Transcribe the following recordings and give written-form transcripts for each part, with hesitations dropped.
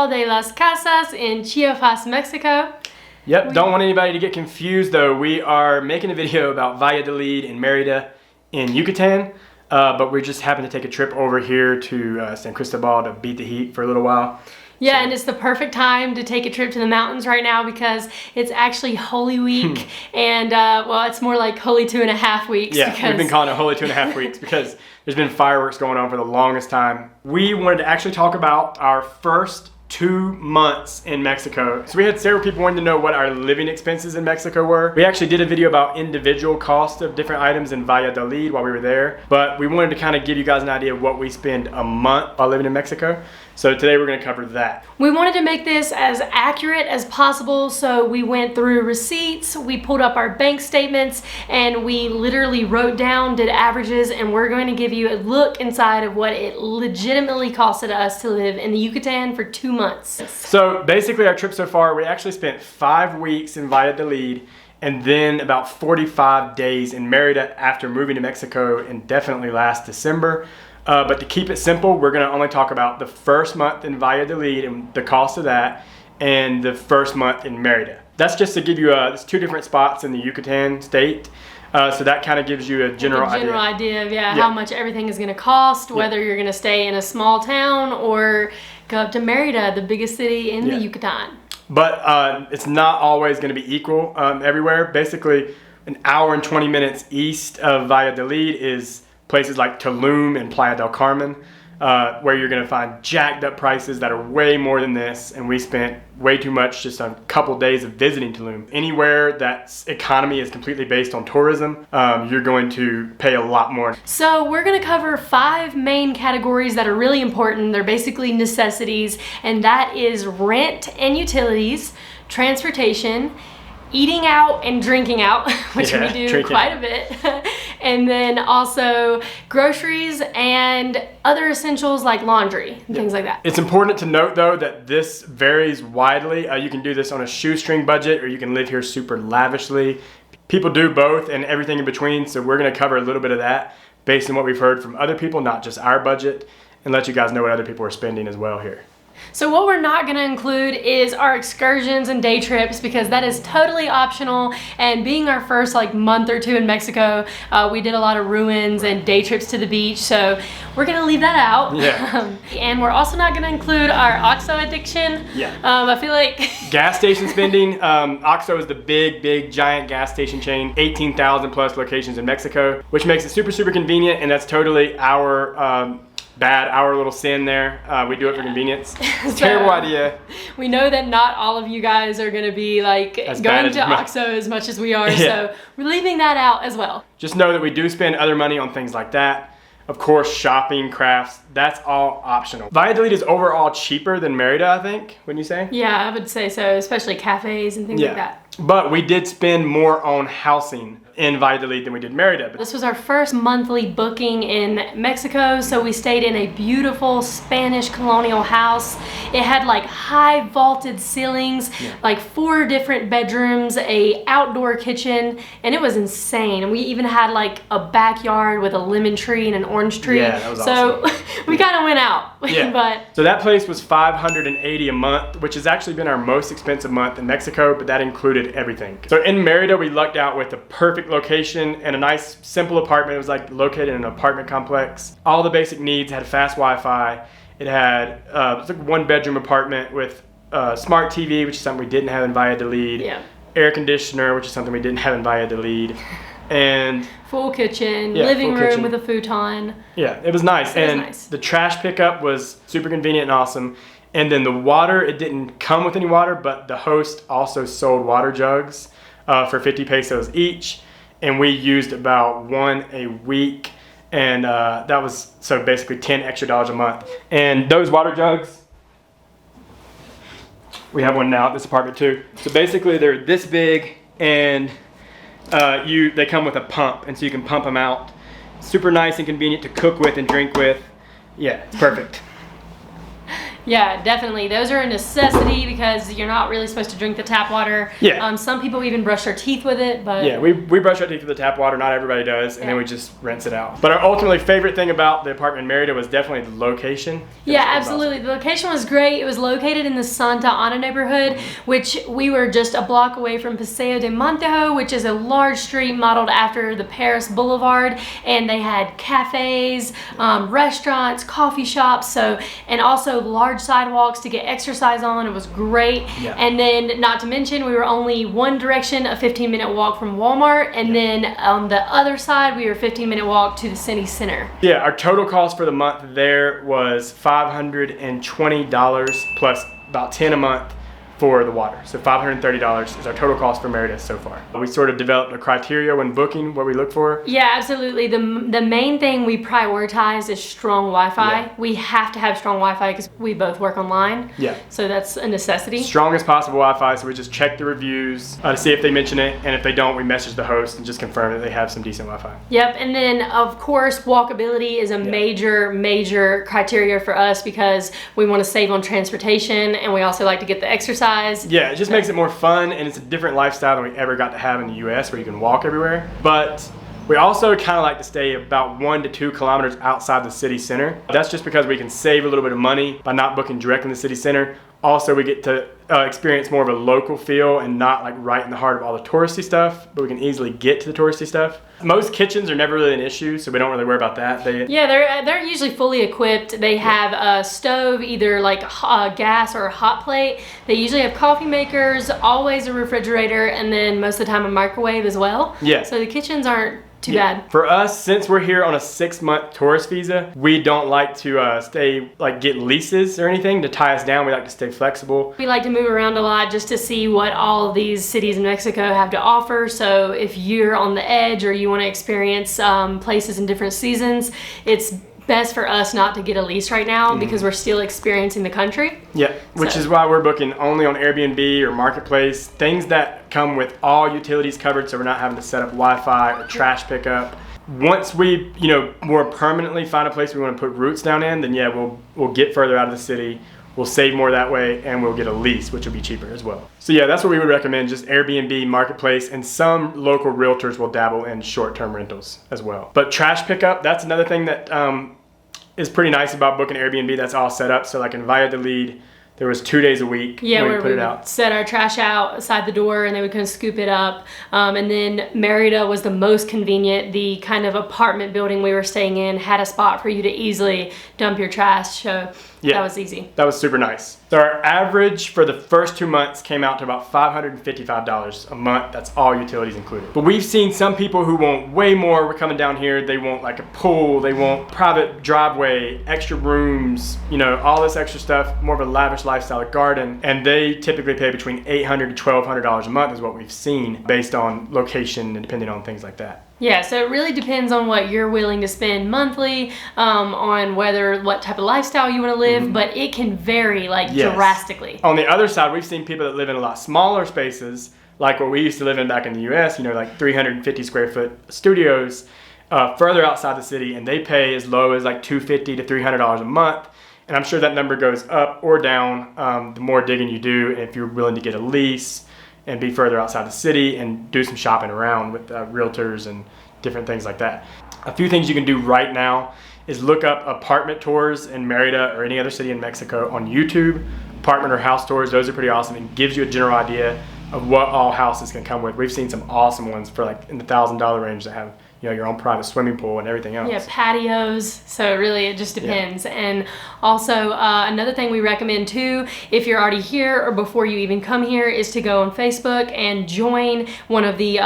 Cristobal de las Casas in Chiapas, Mexico. Yep, don't want anybody to get confused though. We are making a video about Valladolid and Merida in Yucatan, but we just happened to take a trip over here to San Cristobal to beat the heat for a little while. Yeah, and it's the perfect time to take a trip to the mountains right now because it's actually Holy Week, and well, it's more like Holy 2.5 weeks. Yeah, we've been calling it Holy 2.5 weeks because there's been fireworks going on for the longest time. We wanted to actually talk about our first 2 months in Mexico. So we had several people wanting to know what our living expenses in Mexico were. We actually did a video about individual costs of different items in Valladolid while we were there, but we wanted to kind of give you guys an idea of what we spend a month while living in Mexico. So today we're going to cover that. We wanted to make this as accurate as possible, so we went through receipts, we pulled up our bank statements, and we literally wrote down, did averages, and we're going to give you a look inside of what it legitimately costed us to live in the Yucatan for 2 months. So basically our trip so far, we actually spent 5 weeks in Valladolid and then about 45 days in Merida after moving to Mexico in definitely last December. But to keep it simple, we're going to only talk about the first month in Valladolid and the cost of that, and the first month in Merida. That's just to give you there's 2 different spots in the Yucatan state, so that kind of gives you a general idea of how much everything is going to cost, whether you're going to stay in a small town or go up to Merida, the biggest city in the Yucatan. But it's not always going to be equal everywhere. Basically, an hour and 20 minutes east of Valladolid is places like Tulum and Playa del Carmen, where you're going to find jacked up prices that are way more than this, and we spent way too much just a couple days of visiting Tulum. Anywhere that economy is completely based on tourism, you're going to pay a lot more. So we're going to cover 5 main categories that are really important. They're basically necessities, and that is rent and utilities, transportation, eating out and drinking out, which we do quite a bit, and then also groceries and other essentials like laundry and things like that. It's important to note though that this varies widely. You can do this on a shoestring budget, or you can live here super lavishly. People do both and everything in between, so we're going to cover a little bit of that based on what we've heard from other people, not just our budget, and let you guys know what other people are spending as well here. So what we're not going to include is our excursions and day trips, because that is totally optional, and being our first month or 2 in Mexico, we did a lot of ruins and day trips to the beach, so we're going to leave that out. And we're also not going to include our OXXO addiction. I feel like gas station spending. OXXO is the big giant gas station chain, 18,000 plus locations in Mexico, which makes it super convenient, and that's totally our our little sin there. We do it for convenience. It's a terrible idea. We know that not all of you guys are going to be going to OXXO as much as we are, so we're leaving that out as well. Just know that we do spend other money on things like that. Of course, shopping, crafts, that's all optional. Valladolid is overall cheaper than Merida, I think, wouldn't you say? Yeah, I would say so, especially cafes and things like that. But we did spend more on housing in Valladolid than we did Merida. This was our first monthly booking in Mexico, so we stayed in a beautiful Spanish colonial house. It had high vaulted ceilings, 4 different bedrooms, a outdoor kitchen, and it was insane. And we even had a backyard with a lemon tree and an orange tree. Yeah, that was awesome. So we kind of went out. So that place was $580 a month, which has actually been our most expensive month in Mexico, but that included everything. So in Merida, we lucked out with the perfect location and a nice simple apartment. It was located in an apartment complex. All the basic needs, had fast Wi-Fi. It had it was a 1-bedroom apartment with smart TV, which is something we didn't have in Valladolid. Air conditioner, which is something we didn't have in Valladolid. And full kitchen, living room with a futon. It was nice. The trash pickup was super convenient and awesome. And then the water, it didn't come with any water, but the host also sold water jugs for 50 pesos each. And we used about 1 a week. And that was, so basically $10 extra a month. And those water jugs, we have one now at this apartment too. So basically they're this big, and they come with a pump, and so you can pump them out. Super nice and convenient to cook with and drink with. Yeah, it's perfect. Yeah, definitely. Those are a necessity because you're not really supposed to drink the tap water. Yeah. Some people even brush their teeth with it, but yeah, we brush our teeth with the tap water. Not everybody does, and then we just rinse it out. But our ultimately favorite thing about the apartment in Merida was definitely the location. Yeah, absolutely. The location was great. It was located in the Santa Ana neighborhood, which we were just a block away from Paseo de Montejo, which is a large street modeled after the Paris Boulevard, and they had cafes, restaurants, coffee shops, and also large sidewalks to get exercise on. It was great. Yeah. And then, not to mention, we were only one direction, a 15-minute walk from Walmart, and then on the other side, we were a 15-minute walk to the city center. Yeah, our total cost for the month there was $520 plus about $10 a month for the water. So $530 is our total cost for Merida so far. We sort of developed a criteria when booking what we look for. Yeah, absolutely. The main thing we prioritize is strong Wi-Fi. Yeah. We have to have strong Wi-Fi because we both work online. Yeah. So that's a necessity. Strongest possible Wi-Fi, so we just check the reviews to see if they mention it, and if they don't, we message the host and just confirm that they have some decent Wi-Fi. Yep, and then of course walkability is a major criteria for us because we want to save on transportation and we also like to get the exercise. Yeah, it just makes it more fun, and it's a different lifestyle than we ever got to have in the US where you can walk everywhere. But we also kind of like to stay about 1 to 2 kilometers outside the city center. That's just because we can save a little bit of money by not booking directly in the city center. Also, we get to experience more of a local feel and not like right in the heart of all the touristy stuff, but we can easily get to the touristy stuff. Most kitchens are never really an issue, so we don't really worry about that. They're usually fully equipped. They have a stove, either like gas or a hot plate. They usually have coffee makers, always a refrigerator, and then most of the time a microwave as well. Yeah. So the kitchens aren't too bad. For us, since we're here on a 6-month tourist visa, we don't like to get leases or anything to tie us down. We like to stay flexible. We like to move around a lot just to see what all of these cities in Mexico have to offer. So if you're on the edge or you want to experience places in different seasons, it's best for us not to get a lease right now because we're still experiencing the country. Yeah, which is why we're booking only on Airbnb or Marketplace, things that come with all utilities covered, so we're not having to set up Wi-Fi or trash pickup. Once we, more permanently find a place we want to put roots down in, then we'll get further out of the city. We'll save more that way, and we'll get a lease, which will be cheaper as well. So yeah, that's what we would recommend, just Airbnb, Marketplace, and some local realtors will dabble in short-term rentals as well. But trash pickup, that's another thing that is pretty nice about booking Airbnb. That's all set up. So like in Valladolid, there was 2 days a week where we put it out. Set our trash out outside the door and then we can scoop it up. And then Merida was the most convenient. The kind of apartment building we were staying in had a spot for you to easily dump your trash. So that was easy. That was super nice. So our average for the first 2 months came out to about $555 a month. That's all utilities included. But we've seen some people who want way more. We're coming down here. They want like a pool. They want private driveway, extra rooms, all this extra stuff, more of a lavish lifestyle, a garden. And they typically pay between $800 to $1,200 a month is what we've seen based on location and depending on things like that. Yeah, so it really depends on what you're willing to spend monthly, on what type of lifestyle you want to live, but it can vary drastically. On the other side, we've seen people that live in a lot smaller spaces, like what we used to live in back in the US, like 350 square foot studios, further outside the city, and they pay as low as like $250 to $300 a month. And I'm sure that number goes up or down the more digging you do, and if you're willing to get a lease and be further outside the city and do some shopping around with realtors and different things like that. A few things you can do right now is look up apartment tours in Merida or any other city in Mexico on YouTube. Apartment or house tours, those are pretty awesome and gives you a general idea of what all houses can come with. We've seen some awesome ones for like in the $1,000 range that have your own private swimming pool and everything else. Yeah, patios. So really it just depends. Yeah. And also another thing we recommend too, if you're already here or before you even come here, is to go on Facebook and join one of the,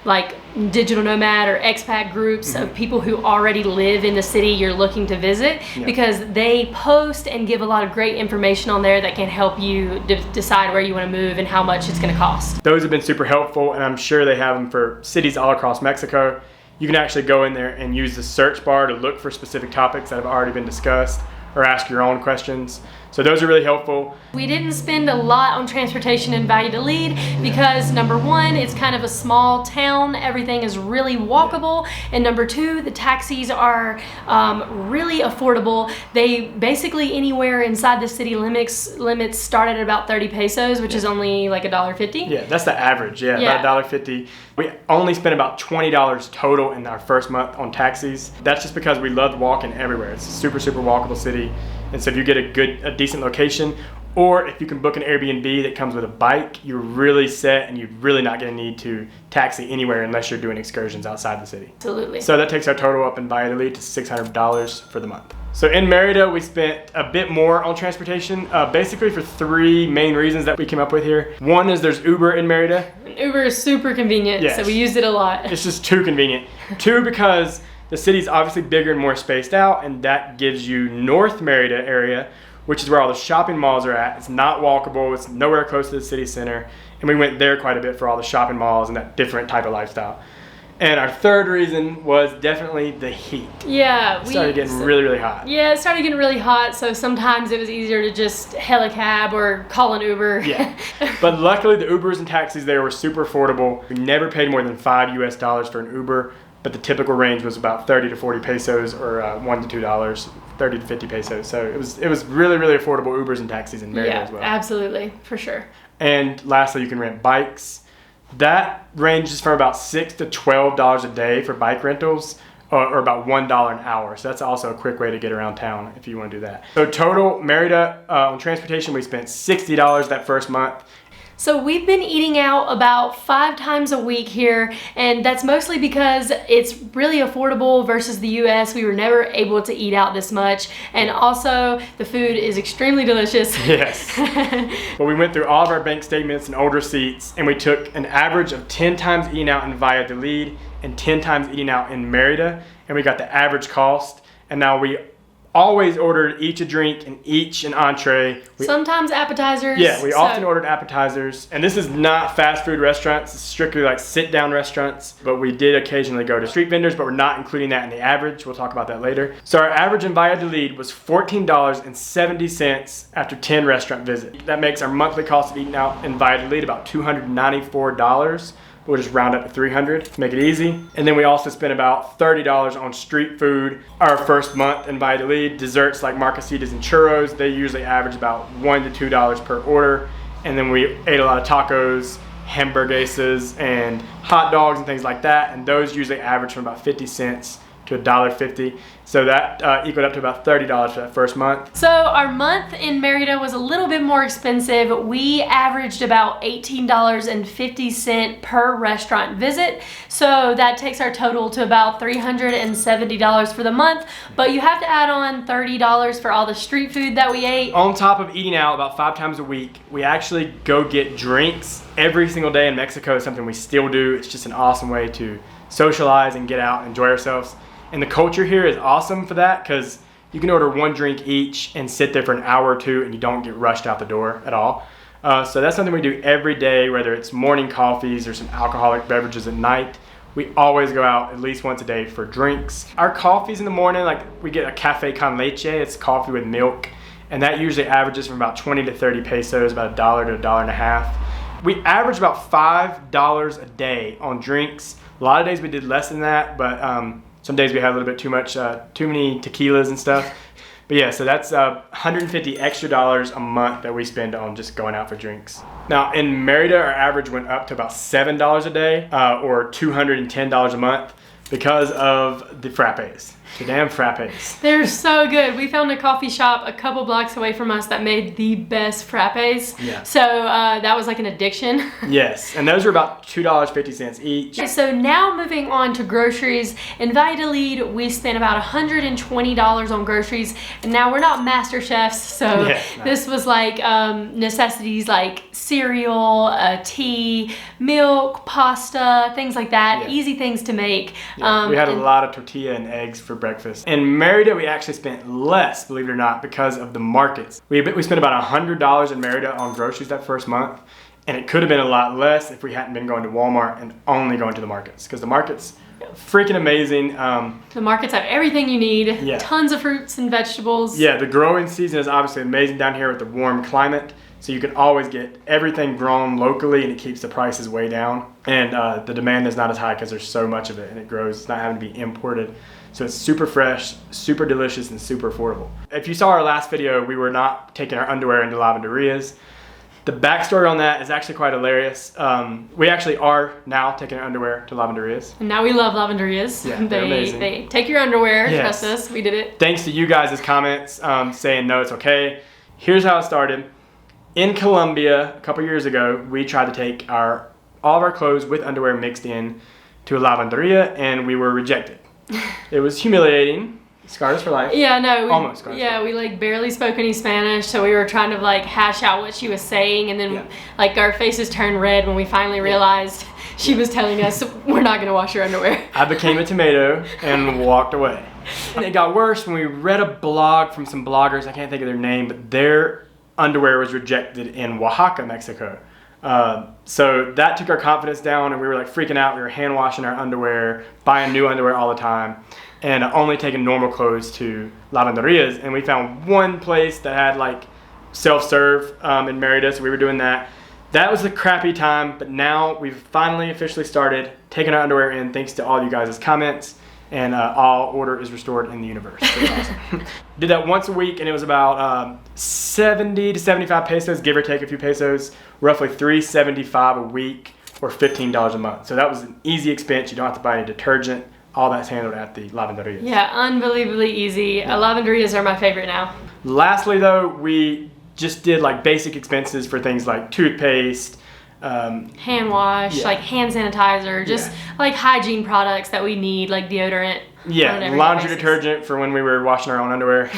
like digital nomad or expat groups of people who already live in the city you're looking to visit, because they post and give a lot of great information on there that can help you decide where you want to move and how much it's going to cost. Those have been super helpful, and I'm sure they have them for cities all across Mexico. You can actually go in there and use the search bar to look for specific topics that have already been discussed or ask your own questions. So those are really helpful. We didn't spend a lot on transportation in Valladolid because number one, it's kind of a small town. Everything is really walkable. And number two, the taxis are really affordable. They basically anywhere inside the city limits start at about 30 pesos, which is only like $1.50. Yeah, that's the average. Yeah, about $1.50. We only spent about $20 total in our first month on taxis. That's just because we loved walking everywhere. It's a super, super walkable city. And so if you get a decent location, or if you can book an Airbnb that comes with a bike, you're really set and you're really not going to need to taxi anywhere unless you're doing excursions outside the city. Absolutely. So that takes our total up in Valladolid to $600 for the month. So in Merida, we spent a bit more on transportation, basically for three main reasons that we came up with here. One is there's Uber in Merida. Uber is super convenient, Yes. so we used it a lot. It's just too convenient. Two, because the city's obviously bigger and more spaced out, and that gives you North Merida area, which is where all the shopping malls are at. It's not walkable, it's nowhere close to the city center, and we went there quite a bit for all the shopping malls and that different type of lifestyle. And our third reason was definitely the heat. Yeah. It started getting really, really hot. Yeah, it started getting really hot, so sometimes it was easier to just hail a cab or call an Uber. Yeah. But luckily the Ubers and taxis there were super affordable. We never paid more than $5 for an Uber, but the typical range was about 30 to 40 pesos or $1 to $2, 30 to 50 pesos. So it was really, really affordable Ubers and taxis in Merida as well. Yeah, absolutely, for sure. And lastly, you can rent bikes. That ranges from about $6 to $12 a day for bike rentals, or about $1 an hour. So that's also a quick way to get around town if you want to do that. So total, Merida, on transportation, we spent $60 that first month. So we've been eating out about 5 times a week here, and that's mostly because it's really affordable versus the US. We were never able to eat out this much, and also the food is extremely delicious. Yes. Well, we went through all of our bank statements and old receipts, and we took an average of 10 times eating out in Valladolid and 10 times eating out in Merida, and we got the average cost. And now we always ordered each a drink and each an entree. Sometimes appetizers. Yeah, we often ordered appetizers. And this is not fast food restaurants. It's strictly like sit-down restaurants. But we did occasionally go to street vendors, but we're not including that in the average. We'll talk about that later. So our average in Valladolid was $14.70 after 10 restaurant visits. That makes our monthly cost of eating out in Valladolid about $294. We'll just round up to $300 to make it easy. And then we also spent about $30 on street food our first month in Valladolid. Desserts like marquesitas and churros, they usually average about $1 to $2 per order. And then we ate a lot of tacos, hamburguesas, and hot dogs and things like that. And those usually average from about 50 cents to $1.50. So that equaled up to about $30 for that first month. So our month in Merida was a little bit more expensive. We averaged about $18.50 per restaurant visit. So that takes our total to about $370 for the month. But you have to add on $30 for all the street food that we ate. On top of eating out about 5 times a week, we actually go get drinks every single day in Mexico. It's something we still do. It's just an awesome way to socialize and get out and enjoy ourselves. And the culture here is awesome for that because you can order 1 drink each and sit there for an hour or 2 and you don't get rushed out the door at all. So that's something we do every day, whether it's morning coffees or some alcoholic beverages at night. We always go out at least once a day for drinks. Our coffees in the morning, like we get a cafe con leche, it's coffee with milk, and that usually averages from about 20 to 30 pesos, about $1 to $1.50. We average about $5 a day on drinks. A lot of days we did less than that, but some days we had a little bit too many tequilas and stuff. But yeah, so that's $150 extra a month that we spend on just going out for drinks. Now in Merida, our average went up to about $7 a day or $210 a month because of the frappes. The damn frappes. They're so good. We found a coffee shop a couple blocks away from us that made the best frappes. Yeah. So that was like an addiction. Yes, and those were about $2.50 each. So now moving on to groceries. In Valladolid, we spent about $120 on groceries. And now we're not master chefs, so this was like necessities like cereal, tea, milk, pasta, things like that. Yeah. Easy things to make. Yeah. We had a lot of tortilla and eggs for breakfast. In Merida, we actually spent less, believe it or not, because of the markets. We spent about $100 in Merida on groceries that first month, and it could have been a lot less if we hadn't been going to Walmart and only going to the markets, because the markets Freaking amazing. The markets have everything you need. Yeah. Tons of fruits and vegetables. Yeah, the growing season is obviously amazing down here with the warm climate. So you can always get everything grown locally, and it keeps the prices way down. And the demand is not as high because there's so much of it, and it grows. It's not having to be imported. So it's super fresh, super delicious, and super affordable. If you saw our last video, we were not taking our underwear into lavanderias. The backstory on that is actually quite hilarious. We actually are now taking our underwear to lavanderias. And now we love lavanderias. Yeah, they're amazing. They take your underwear, Yes. trust us, we did it. Thanks to you guys' comments saying no, it's okay. Here's how it started. In Colombia, a couple years ago, we tried to take all of our clothes with underwear mixed in to a lavanderia, and we were rejected. It was humiliating. Scarred us for life. Yeah, no. Almost scarred us. Yeah, we like barely spoke any Spanish, so we were trying to like hash out what she was saying, and then like our faces turned red when we finally realized she was telling us we're not gonna wash your underwear. I became a tomato and walked away. And it got worse when we read a blog from some bloggers, I can't think of their name, but their underwear was rejected in Oaxaca, Mexico. So that took our confidence down, and we were like freaking out. We were hand washing our underwear, buying new underwear all the time, and only taking normal clothes to lavanderias. And we found one place that had like self-serve in Merida, so we were doing that. That was a crappy time, but now we've finally officially started taking our underwear in thanks to all you guys' comments, and all order is restored in the universe. That's awesome. Did that once a week, and it was about 70 to 75 pesos, give or take a few pesos, roughly $3.75 a week or $15 a month. So that was an easy expense. You don't have to buy any detergent. All that's handled at the lavanderias. Yeah, unbelievably easy. Lavanderias are my favorite now. Lastly though, we just did like basic expenses for things like toothpaste, hand wash, like hand sanitizer, just like hygiene products that we need, like deodorant. Yeah, laundry detergent for when we were washing our own underwear.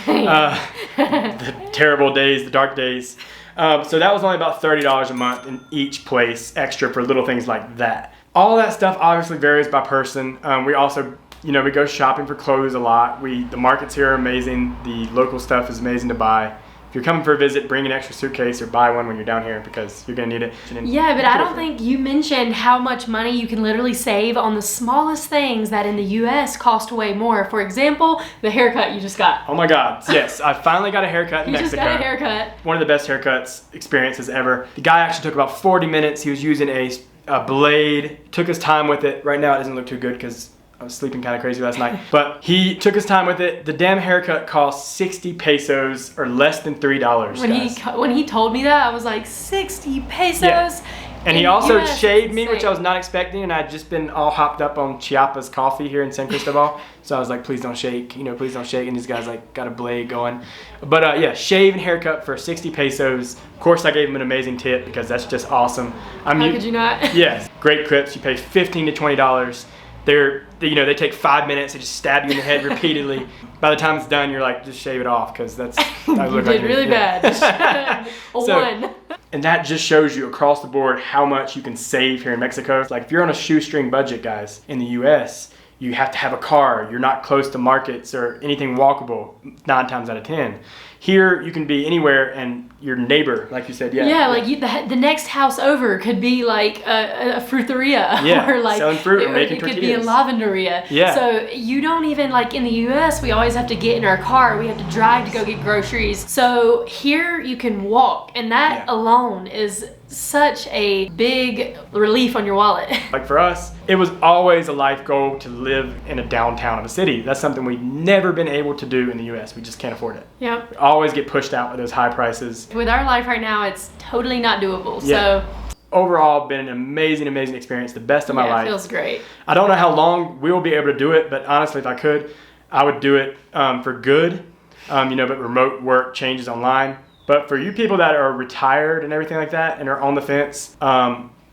The terrible days, the dark days. So that was only about $30 a month in each place, extra for little things like that. All that stuff obviously varies by person. We also, we go shopping for clothes a lot. The markets here are amazing. The local stuff is amazing to buy. If you're coming for a visit, bring an extra suitcase or buy one when you're down here because you're gonna need it. Yeah, but I don't think you mentioned how much money you can literally save on the smallest things that in the US cost way more. For example, the haircut you just got. Oh my God, yes. I finally got a haircut in Mexico. You just got a haircut. One of the best haircuts experiences ever. The guy actually took about 40 minutes. He was using a blade, took his time with it. Right now it doesn't look too good because I was sleeping kind of crazy last night, but he took his time with it. The damn haircut cost 60 pesos or less than $3. When he told me that, I was like, 60 pesos? Yeah. And he also shaved me, insane. which I was not expecting, and I'd just been all hopped up on Chiapas coffee here in San Cristobal. So I was like, please don't shake, please don't shake. And these guys like got a blade going. But yeah, shave and haircut for 60 pesos. Of course, I gave him an amazing tip because that's just awesome. How could you not? Yes, great clips. You pay $15 to $20. They take 5 minutes. They just stab you in the head repeatedly. By the time it's done, you're like, just shave it off because that's. I look you did really bad. One. And that just shows you across the board how much you can save here in Mexico. Like if you're on a shoestring budget, guys, in the U.S., you have to have a car. You're not close to markets or anything walkable 9 times out of 10. Here, you can be anywhere and your neighbor, like you said, like the next house over could be like a fruiteria. Yeah, or like selling fruit or making tortillas. It could be a lavenderia. Yeah. So you don't even, like in the US, we always have to get in our car. We have to drive to go get groceries. So here you can walk, and that alone is such a big relief on your wallet. Like for us, it was always a life goal to live in a downtown of a city. That's something we've never been able to do in the US. We just can't afford it. Yeah. We always get pushed out by those high prices. With our life right now, it's totally not doable. Yeah. So overall, been an amazing experience. The best of my life. It feels great. I don't know how long we'll be able to do it, but honestly, if I could, I would do it for good. But remote work changes online. But for you people that are retired and everything like that and are on the fence,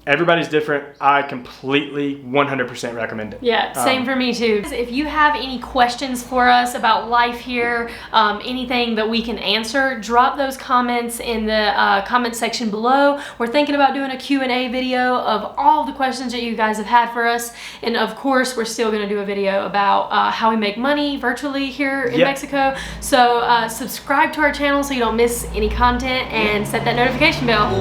everybody's different. I completely 100% recommend it. Yeah, same for me too. If you have any questions for us about life here, anything that we can answer, drop those comments in the comment section below. We're thinking about doing a Q&A video of all the questions that you guys have had for us. And of course, we're still gonna do a video about how we make money virtually here in Mexico. So subscribe to our channel so you don't miss any content and set that notification bell.